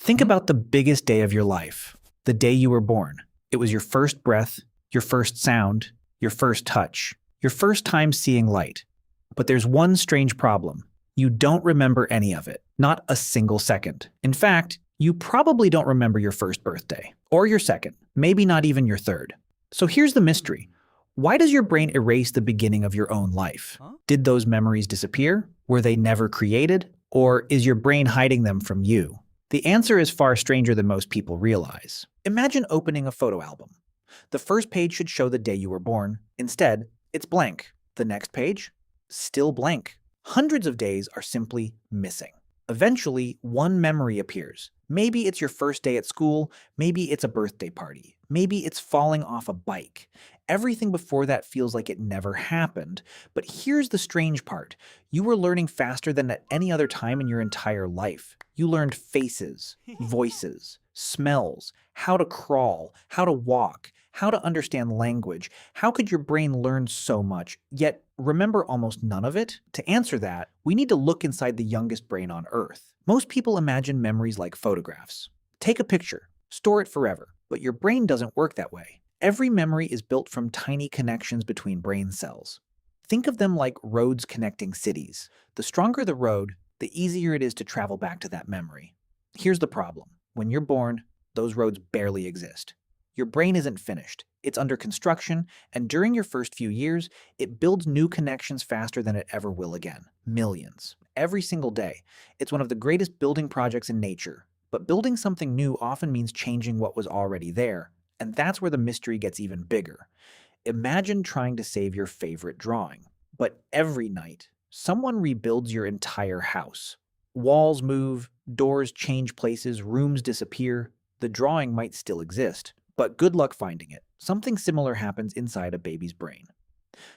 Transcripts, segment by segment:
Think about the biggest day of your life, the day you were born. It was your first breath, your first sound, your first touch, your first time seeing light. But there's one strange problem. You don't remember any of it, not a single second. In fact, you probably don't remember your first birthday, or your second, maybe not even your third. So here's the mystery. Why does your brain erase the beginning of your own life? Did those memories disappear? Were they never created? Or is your brain hiding them from you? The answer is far stranger than most people realize. Imagine opening a photo album. The first page should show the day you were born. Instead, it's blank. The next page? Still blank. Hundreds of days are simply missing. Eventually, one memory appears. Maybe it's your first day at school, maybe it's a birthday party, maybe it's falling off a bike. Everything before that feels like it never happened. But here's the strange part. You were learning faster than at any other time in your entire life. You learned faces, voices, smells, how to crawl, how to walk, how to understand language. How could your brain learn so much, yet remember almost none of it? To answer that, we need to look inside the youngest brain on Earth. Most people imagine memories like photographs. Take a picture, store it forever, but your brain doesn't work that way. Every memory is built from tiny connections between brain cells. Think of them like roads connecting cities. The stronger the road, the easier it is to travel back to that memory. Here's the problem. When you're born, those roads barely exist. Your brain isn't finished. It's under construction, and during your first few years, it builds new connections faster than it ever will again. Millions. Every single day. It's one of the greatest building projects in nature. But building something new often means changing what was already there. And that's where the mystery gets even bigger. Imagine trying to save your favorite drawing. But every night, someone rebuilds your entire house. Walls move, doors change places, rooms disappear. The drawing might still exist. But good luck finding it. Something similar happens inside a baby's brain.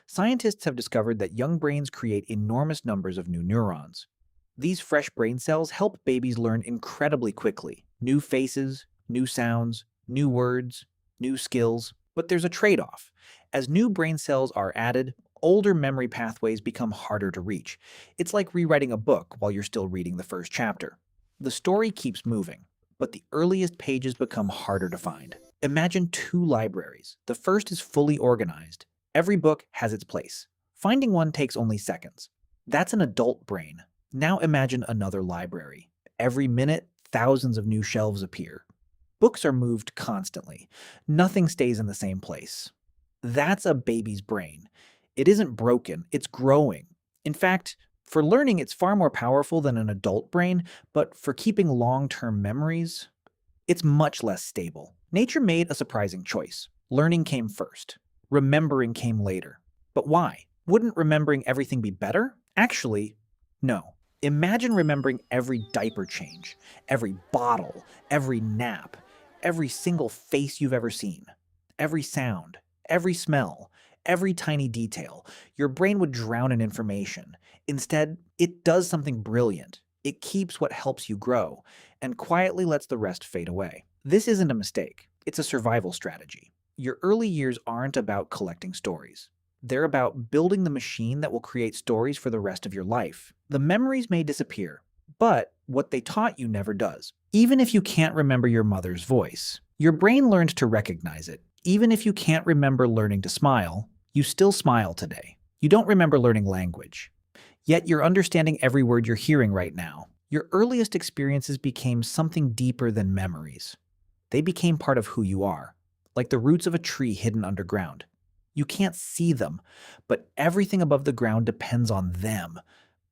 Scientists have discovered that young brains create enormous numbers of new neurons. These fresh brain cells help babies learn incredibly quickly. New faces, new sounds, new words, new skills. But there's a trade-off. As new brain cells are added, older memory pathways become harder to reach. It's like rewriting a book while you're still reading the first chapter. The story keeps moving, but the earliest pages become harder to find. Imagine two libraries. The first is fully organized. Every book has its place. Finding one takes only seconds. That's an adult brain. Now imagine another library. Every minute, thousands of new shelves appear. Books are moved constantly. Nothing stays in the same place. That's a baby's brain. It isn't broken, it's growing. In fact, for learning, it's far more powerful than an adult brain, but for keeping long-term memories, it's much less stable. Nature made a surprising choice. Learning came first. Remembering came later. But why? Wouldn't remembering everything be better? Actually, no. Imagine remembering every diaper change, every bottle, every nap, every single face you've ever seen, every sound, every smell, every tiny detail. Your brain would drown in information. Instead, it does something brilliant. It keeps what helps you grow, and quietly lets the rest fade away. This isn't a mistake. It's a survival strategy. Your early years aren't about collecting stories. They're about building the machine that will create stories for the rest of your life. The memories may disappear, but what they taught you never does. Even if you can't remember your mother's voice, your brain learned to recognize it. Even if you can't remember learning to smile, you still smile today. You don't remember learning language, yet you're understanding every word you're hearing right now. Your earliest experiences became something deeper than memories. They became part of who you are, like the roots of a tree hidden underground. You can't see them, but everything above the ground depends on them.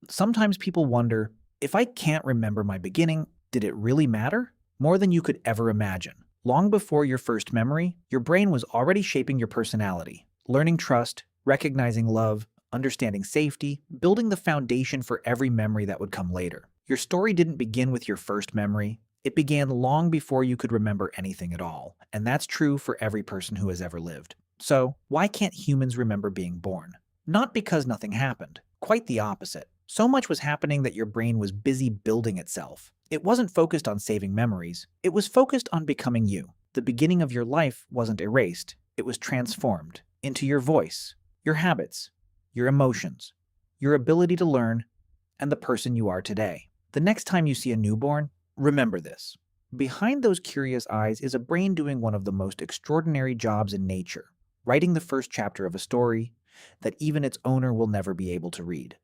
Sometimes people wonder, if I can't remember my beginning, did it really matter? More than you could ever imagine. Long before your first memory, your brain was already shaping your personality, learning trust, recognizing love, understanding safety, building the foundation for every memory that would come later. Your story didn't begin with your first memory. It began long before you could remember anything at all, and that's true for every person who has ever lived. So, why can't humans remember being born? Not because nothing happened. Quite the opposite. So much was happening that your brain was busy building itself. It wasn't focused on saving memories. It was focused on becoming you. The beginning of your life wasn't erased. It was transformed into your voice, your habits, your emotions, your ability to learn, and the person you are today. The next time you see a newborn, remember this. Behind those curious eyes is a brain doing one of the most extraordinary jobs in nature, writing the first chapter of a story that even its owner will never be able to read.